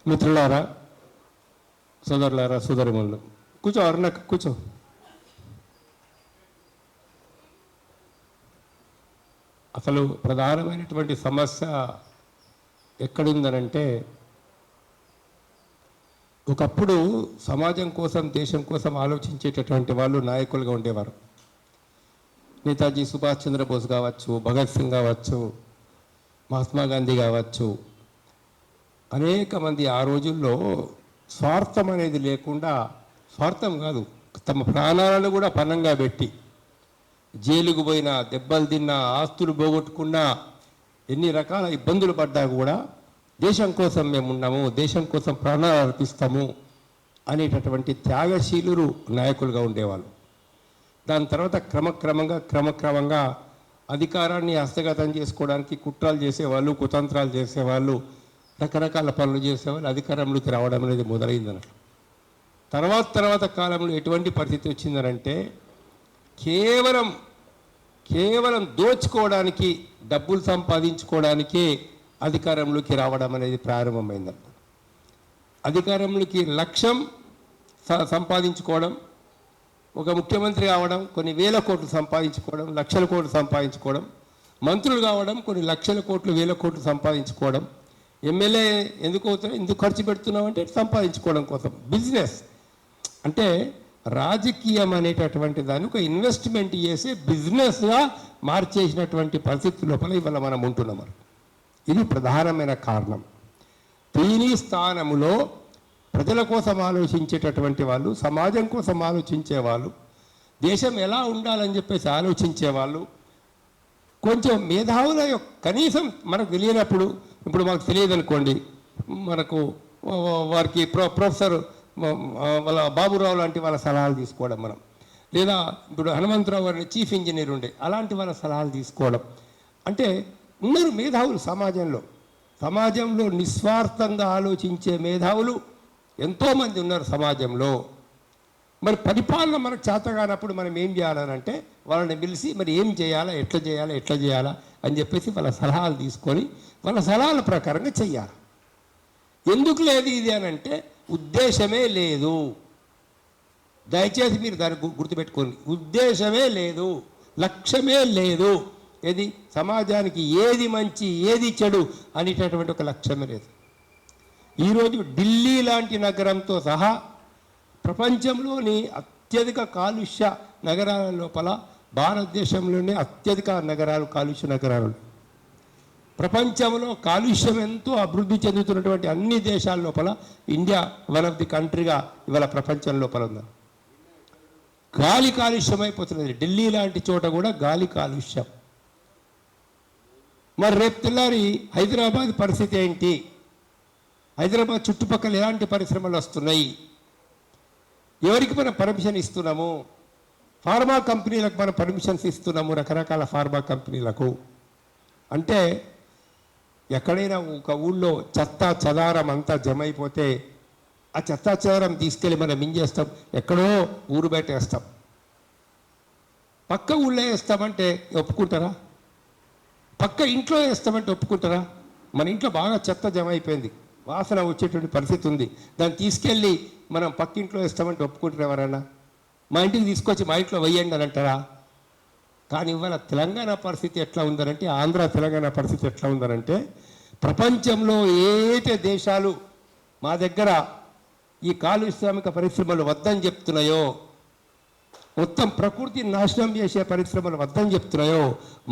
మిత్రులారా, సోదరులారా, సోదరిమణులు, కూర్చో అరుణ, కూర్చో. అసలు ప్రధానమైనటువంటి సమస్య ఎక్కడుందనంటే, ఒకప్పుడు సమాజం కోసం, దేశం కోసం ఆలోచించేటటువంటి వాళ్ళు నాయకులుగా ఉండేవారు. నేతాజీ సుభాష్ చంద్రబోస్ కావచ్చు, భగత్ సింగ్ కావచ్చు, మహాత్మా గాంధీ కావచ్చు, అనేక మంది ఆ రోజుల్లో స్వార్థం అనేది లేకుండా, స్వార్థం కాదు, తమ ప్రాణాలను కూడా పణంగా పెట్టి జైలుకు పోయినా, దెబ్బలు తిన్నా, ఆస్తులు పోగొట్టుకున్నా, ఎన్ని రకాల ఇబ్బందులు పడ్డా కూడా దేశం కోసం మేము ఉన్నాము, దేశం కోసం ప్రాణాలు అర్పిస్తాము అనేటటువంటి త్యాగశీలురు నాయకులుగా ఉండేవాళ్ళు. దాని తర్వాత క్రమక్రమంగా అధికారాన్ని హస్తగతం చేసుకోవడానికి కుట్రలు చేసేవాళ్ళు, కుతంత్రాలు చేసేవాళ్ళు, రకరకాల పనులు చేసేవాళ్ళు అధికారంలోకి రావడం అనేది మొదలైందన్నట్లు. తర్వాత కాలంలో ఎటువంటి పరిస్థితి వచ్చిందనంటే, కేవలం దోచుకోవడానికి, డబ్బులు సంపాదించుకోవడానికే అధికారంలోకి రావడం అనేది ప్రారంభమైందన్నమాట. అధికారంలోకి లక్ష్యం సంపాదించుకోవడం, ఒక ముఖ్యమంత్రి కావడం, కొన్ని వేల కోట్లు సంపాదించుకోవడం, లక్షల కోట్లు సంపాదించుకోవడం, మంత్రులు కావడం, కొన్ని లక్షల కోట్లు, వేల కోట్లు సంపాదించుకోవడం, ఎమ్మెల్యే ఎందుకు ఖర్చు పెడుతున్నాం అంటే సంపాదించుకోవడం కోసం. బిజినెస్ అంటే రాజకీయం అనేటటువంటి దాన్ని ఒక ఇన్వెస్ట్మెంట్ చేసి బిజినెస్గా మార్చేసినటువంటి పరిస్థితి లోపల ఇవాళ మనం ఉంటున్నాం. ఇది ప్రధానమైన కారణం. దీని స్థానంలో ప్రజల కోసం ఆలోచించేటటువంటి వాళ్ళు, సమాజం కోసం ఆలోచించేవాళ్ళు, దేశం ఎలా ఉండాలని చెప్పేసి ఆలోచించేవాళ్ళు, కొంచెం మేధావుల కనీసం మనకు తెలియనప్పుడు, ఇప్పుడు మాకు తెలియదు అనుకోండి, మనకు వారికి ప్రొఫెసర్ వాళ్ళ బాబురావు లాంటి వాళ్ళ సలహాలు తీసుకోవడం మనం, లేదా ఇప్పుడు హనుమంతరావు గారిని చీఫ్ ఇంజనీర్ ఉండే అలాంటి వాళ్ళ సలహాలు తీసుకోవడం. అంటే ఉన్నారు మేధావులు సమాజంలో నిస్వార్థంగా ఆలోచించే మేధావులు ఎంతోమంది ఉన్నారు సమాజంలో. మరి పరిపాలన మనకు చేత కానప్పుడు మనం ఏం చేయాలనంటే, వాళ్ళని పిలిచి మరి ఏం చేయాలా, ఎట్లా చేయాలా అని చెప్పేసి వాళ్ళ సలహాలు తీసుకొని వాళ్ళ సలహాల ప్రకారంగా చెయ్యాలి. ఎందుకు లేదు ఇది అని అంటే, ఉద్దేశమే లేదు. దయచేసి మీరు దాన్ని గుర్తుపెట్టుకోండి. ఉద్దేశమే లేదు, లక్ష్యమే లేదు. ఏది సమాజానికి ఏది మంచి, ఏది చెడు అనేటటువంటి ఒక లక్ష్యమే లేదు. ఈరోజు ఢిల్లీ లాంటి నగరంతో సహా ప్రపంచంలోని అత్యధిక కాలుష్య నగరాల లోపల భారతదేశంలోనే అత్యధిక నగరాలు కాలుష్య నగరాలు. ప్రపంచంలో కాలుష్యం ఎంతో అభివృద్ధి చెందుతున్నటువంటి అన్ని దేశాల లోపల ఇండియా వన్ ఆఫ్ ది కంట్రీగా ఇవాళ ప్రపంచం లోపల ఉంది. గాలి కాలుష్యం అయిపోతున్నది. ఢిల్లీ లాంటి చోట కూడా గాలి కాలుష్యం. మరి రేపు తెల్లారి హైదరాబాద్ పరిస్థితి ఏంటి? హైదరాబాద్ చుట్టుపక్కల ఎలాంటి పరిశ్రమలు వస్తున్నాయి? ఎవరికి మనం పర్మిషన్ ఇస్తున్నాము? ఫార్మా కంపెనీలకు మనం పర్మిషన్స్ ఇస్తున్నాము, రకరకాల ఫార్మా కంపెనీలకు. అంటే ఎక్కడైనా ఒక ఊళ్ళో చెత్త చెదారం అంతా జమ అయిపోతే ఆ చెత్త చెదారం తీసుకెళ్ళి మనం ఏం చేస్తాం? ఎక్కడో ఊరు బయట వేస్తాం. పక్క ఊళ్ళో వేస్తామంటే ఒప్పుకుంటారా? పక్క ఇంట్లో వేస్తామంటే ఒప్పుకుంటారా? మన ఇంట్లో బాగా చెత్త జమ అయిపోయింది, వాసన వచ్చేటువంటి పరిస్థితి ఉంది, దాన్ని తీసుకెళ్ళి మనం పక్కింట్లో వేస్తామంటే ఒప్పుకుంటారు ఎవరన్నా? మా ఇంటికి తీసుకొచ్చి మా ఇంట్లో వేయండి అని అంటారా? కానీ ఇవాళ తెలంగాణ పరిస్థితి ఎట్లా ఉందనంటే, ఆంధ్ర తెలంగాణ పరిస్థితి ఎట్లా ఉందనంటే, ప్రపంచంలో ఏదైతే దేశాలు మా దగ్గర ఈ కాలుష్యామిక పరిశ్రమలు వద్దని చెప్తున్నాయో, మొత్తం ప్రకృతి నాశనం చేసే పరిశ్రమలు వద్దని చెప్తున్నాయో,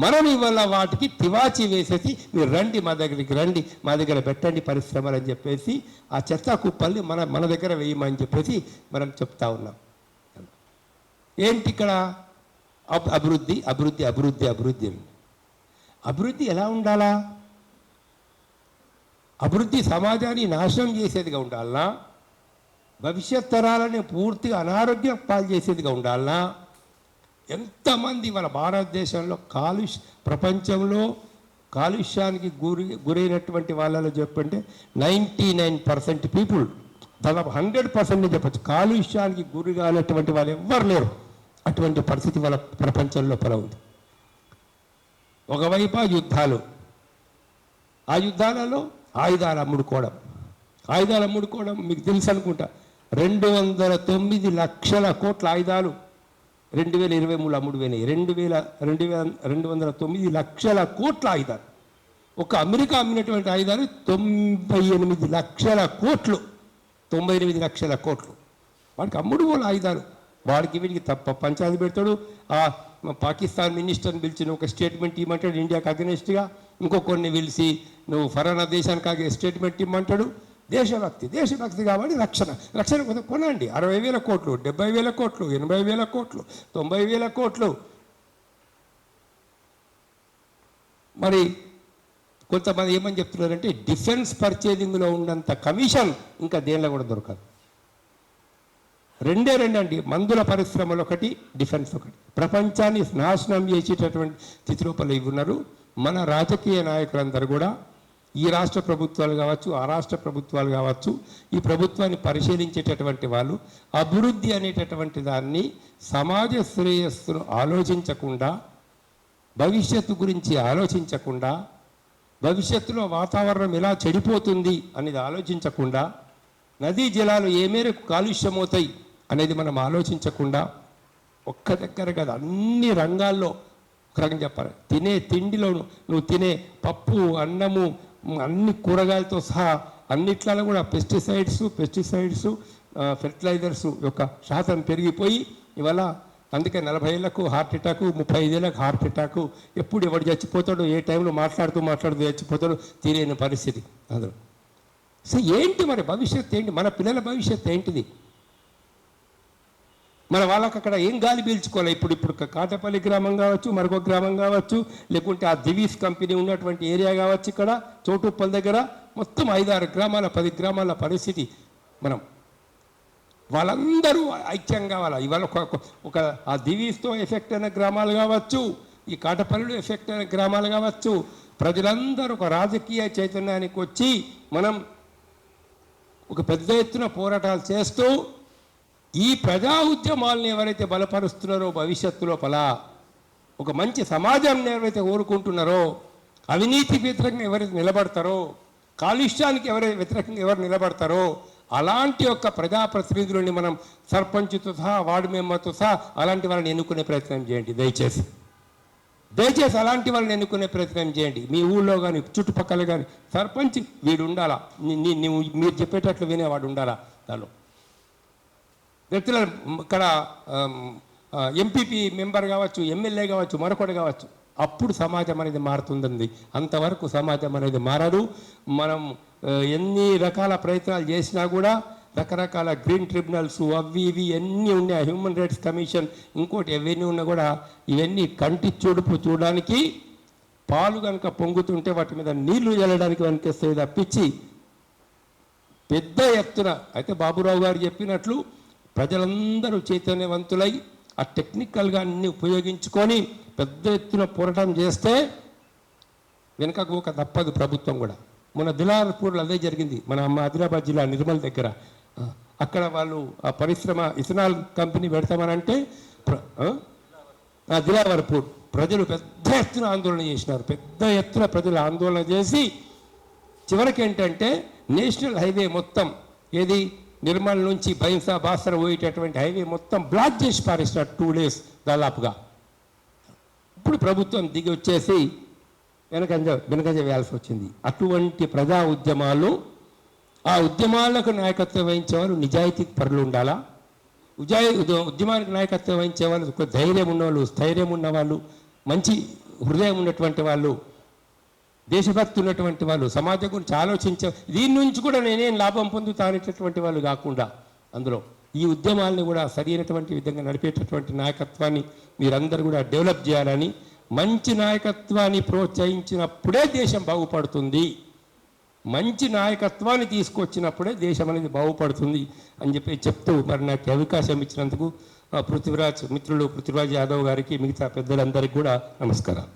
మనం ఇవాళ వాటికి తివాచి వేసేసి మీరు రండి, మా దగ్గరికి రండి, మా దగ్గర పెట్టండి పరిశ్రమలు అని చెప్పేసి ఆ చెత్త కుప్పల్ని మన దగ్గర వేయమని చెప్పేసి మనం చెప్తా ఉన్నాం. ఏంటి ఇక్కడ? అభివృద్ధి అభివృద్ధి అభివృద్ధి అభివృద్ధి. అభివృద్ధి ఎలా ఉండాలా? అభివృద్ధి సమాజాన్ని నాశనం చేసేదిగా ఉండాలనా? భవిష్యత్ తరాలని పూర్తిగా అనారోగ్యం పాలు చేసేదిగా ఉండాలనా? ఎంతమంది మన భారతదేశంలో ప్రపంచంలో కాలుష్యానికి గురైనటువంటి వాళ్ళలో చెప్పంటే 99% పీపుల్, దాదాపు 100% చెప్పచ్చు, కాలుష్యానికి గురి కానటువంటి వాళ్ళు ఎవ్వరు లేరు. అటువంటి పరిస్థితి వాళ్ళ ప్రపంచంలో ఉంది. ఒకవైపు యుద్ధాలు, ఆ యుద్ధాలలో ఆయుధాలు అమ్ముడుకోవడం, ఆయుధాలు అమ్ముడుకోవడం మీకు తెలుసు అనుకుంటా. 209 లక్షల కోట్ల ఆయుధాలు 2023 అమ్ముడుపోయినాయి. 209 లక్షల కోట్ల ఆయుధాలు. ఒక అమెరికా అమ్మినటువంటి ఆయుధాలు 98 లక్షల కోట్లు. 98 లక్షల కోట్లు వాడికి అమ్ముడు వాళ్ళ ఆయుధాలు. వాడికి వీడికి తప్ప పంచాయతీ పెడతాడు. ఆ పాకిస్తాన్ మినిస్టర్ని పిలిచి ఒక స్టేట్మెంట్ ఇవ్వమంటాడు ఇండియాకి అగెనిస్ట్గా. ఇంకొకరిని పిలిచి నువ్వు ఫలానా దేశానికి స్టేట్మెంట్ ఇవ్వమంటాడు. దేశభక్తి కాబట్టి రక్షణ కొనండి. 60,000 కోట్లు, 70,000 కోట్లు, 80,000 కోట్లు, 90,000 కోట్లు. మరి కొంతమంది ఏమని చెప్తున్నారంటే డిఫెన్స్ పర్చేజింగ్లో ఉన్నంత కమిషన్ ఇంకా దేనిలో కూడా దొరకదు. రెండే అండి, మందుల పరిశ్రమలు ఒకటి, డిఫెన్స్ ఒకటి. ప్రపంచాన్ని నాశనం చేసేటటువంటి స్థితి లోపల ఇవి ఉన్నారు. మన రాజకీయ నాయకులందరూ కూడా ఈ రాష్ట్ర ప్రభుత్వాలు కావచ్చు, ఆ రాష్ట్ర ప్రభుత్వాలు కావచ్చు, ఈ ప్రభుత్వాన్ని పరిశీలించేటటువంటి వాళ్ళు అభివృద్ధి అనేటటువంటి దాన్ని సమాజ శ్రేయస్సును ఆలోచించకుండా, భవిష్యత్తు గురించి ఆలోచించకుండా, భవిష్యత్తులో వాతావరణం ఎలా చెడిపోతుంది అనేది ఆలోచించకుండా, నదీ జలాలు ఏ మేరకు కాలుష్యమవుతాయి అనేది మనం ఆలోచించకుండా, ఒక్క దగ్గర కదా అన్ని రంగాల్లో ఒక రకం చెప్పాలి. తినే తిండిలో నువ్వు తినే పప్పు, అన్నము, అన్ని కూరగాయలతో సహా అన్నిట్లలో కూడా పెస్టిసైడ్స్ ఫెర్టిలైజర్స్ యొక్క శాతం పెరిగిపోయి ఇవాళ అందుకే 40 ఏళ్లకు హార్ట్ అటాకు, 35 ఏళ్ళకు హార్ట్ అటాకు, ఎప్పుడు ఎవడు చచ్చిపోతాడో, ఏ టైంలో మాట్లాడుతూ చచ్చిపోతాడో తెలియని పరిస్థితి అందులో. సో ఏంటి మరి భవిష్యత్తు ఏంటి? మన పిల్లల భవిష్యత్తు ఏంటిది? మన వాళ్ళకి అక్కడ ఏం గాలి పీల్చుకోవాలి? ఇప్పుడు కాటపల్లి గ్రామం కావచ్చు, మరొక గ్రామం కావచ్చు, లేకుంటే ఆ దివీస్ కంపెనీ ఉన్నటువంటి ఏరియా కావచ్చు, ఇక్కడ చోటుప్పల్ దగ్గర మొత్తం 5-6 గ్రామాల 10 గ్రామాల పరిస్థితి. మనం వాళ్ళందరూ ఐక్యం కావాలి. ఇవాళ ఒక ఆ దివీస్తో ఎఫెక్ట్ అయిన గ్రామాలు కావచ్చు, ఈ కాటపల్లిలో ఎఫెక్ట్ అయిన గ్రామాలు కావచ్చు, ప్రజలందరూ ఒక రాజకీయ చైతన్యానికి వచ్చి మనం ఒక పెద్ద ఎత్తున పోరాటాలు చేస్తూ ఈ ప్రజా ఉద్యమాలను ఎవరైతే బలపరుస్తున్నారో, భవిష్యత్తు లోపల ఒక మంచి సమాజాన్ని ఎవరైతే కోరుకుంటున్నారో, అవినీతి వ్యతిరేకంగా ఎవరైతే నిలబడతారో, కాలుష్యానికి ఎవరైతే వ్యతిరేకంగా ఎవరు నిలబడతారో అలాంటి యొక్క ప్రజాప్రతినిధులని మనం సర్పంచ్తో సహా, వార్డు మెంబర్తో సహా అలాంటి వాళ్ళని ఎన్నుకునే ప్రయత్నం చేయండి. దయచేసి అలాంటి వాళ్ళని ఎన్నుకునే ప్రయత్నం చేయండి. మీ ఊళ్ళో కానీ చుట్టుపక్కల కానీ సర్పంచ్ వీడు ఉండాలా, మీరు చెప్పేటట్లు వినేవాడు ఉండాలా. దానిలో వ్యక్తుల ఇక్కడ ఎంపీపీ మెంబర్ కావచ్చు, ఎమ్మెల్యే కావచ్చు, మరొకటి కావచ్చు, అప్పుడు సమాజం అనేది మారుతుందండి. అంతవరకు సమాజం అనేది మారదు. మనం ఎన్ని రకాల ప్రయత్నాలు చేసినా కూడా రకరకాల గ్రీన్ ట్రిబ్యునల్స్ అవి ఇవి ఎన్ని ఉన్నాయి, హ్యూమన్ రైట్స్ కమిషన్, ఇంకోటి ఎవన్నీ ఉన్నా కూడా ఇవన్నీ కంటి చూడుపు చూడడానికి, పాలు కనుక పొంగుతుంటే వాటి మీద నీళ్లు చల్లడానికి అనిపిస్తుంది తప్పించి పెద్ద ఎత్తున అయితే బాబురావు గారు చెప్పినట్లు ప్రజలందరూ చైతన్యవంతులై ఆ టెక్నికల్గా అన్ని ఉపయోగించుకొని పెద్ద ఎత్తున పోరాటం చేస్తే వెనుకకు ఒక తప్పదు ప్రభుత్వం కూడా. మన దిలావర్పూర్లో అదే జరిగింది. మన ఆదిలాబాద్ జిల్లా నిర్మల్ దగ్గర అక్కడ వాళ్ళు ఆ పరిశ్రమ ఇథనాల్ కంపెనీ పెడతామనంటే దిలావర్పూర్ ప్రజలు పెద్ద ఎత్తున ఆందోళన చేసినారు. పెద్ద ఎత్తున ప్రజలు ఆందోళన చేసి చివరికి ఏంటంటే నేషనల్ హైవే మొత్తం ఏది నిర్మల్ నుంచి బైన్సా బాసర పోయేటటువంటి హైవే మొత్తం బ్లాక్ చేసి పారేసినారు 2 days దాదాపుగా. ఇప్పుడు ప్రభుత్వం దిగి వచ్చేసి వెనకంజ వేయాల్సి వచ్చింది. అటువంటి ప్రజా ఉద్యమాలు, ఆ ఉద్యమాలకు నాయకత్వం వహించే వాళ్ళు నిజాయితీ పరులు ఉండాలా. ఉద్యమానికి నాయకత్వం వహించే వాళ్ళు ఒక ధైర్యం ఉన్నవాళ్ళు, స్థైర్యం ఉన్నవాళ్ళు, మంచి హృదయం ఉన్నటువంటి వాళ్ళు, దేశభక్తి ఉన్నటువంటి వాళ్ళు, సమాజం గురించి ఆలోచించే, దీని నుంచి కూడా నేనేం లాభం పొందుతా అనేటటువంటి వాళ్ళు కాకుండా అందులో ఈ ఉద్యమాలను కూడా సరైనటువంటి విధంగా నడిపేటటువంటి నాయకత్వాన్ని మీరందరూ కూడా డెవలప్ చేయాలని, మంచి నాయకత్వాన్ని ప్రోత్సహించినప్పుడే దేశం బాగుపడుతుంది, మంచి నాయకత్వాన్ని తీసుకొచ్చినప్పుడే దేశం అనేది బాగుపడుతుంది అని చెప్తూ మరి నాకు అవకాశం ఇచ్చినందుకు పృథ్వీరాజ్ యాదవ్ గారికి, మిగతా పెద్దలందరికీ కూడా నమస్కారం.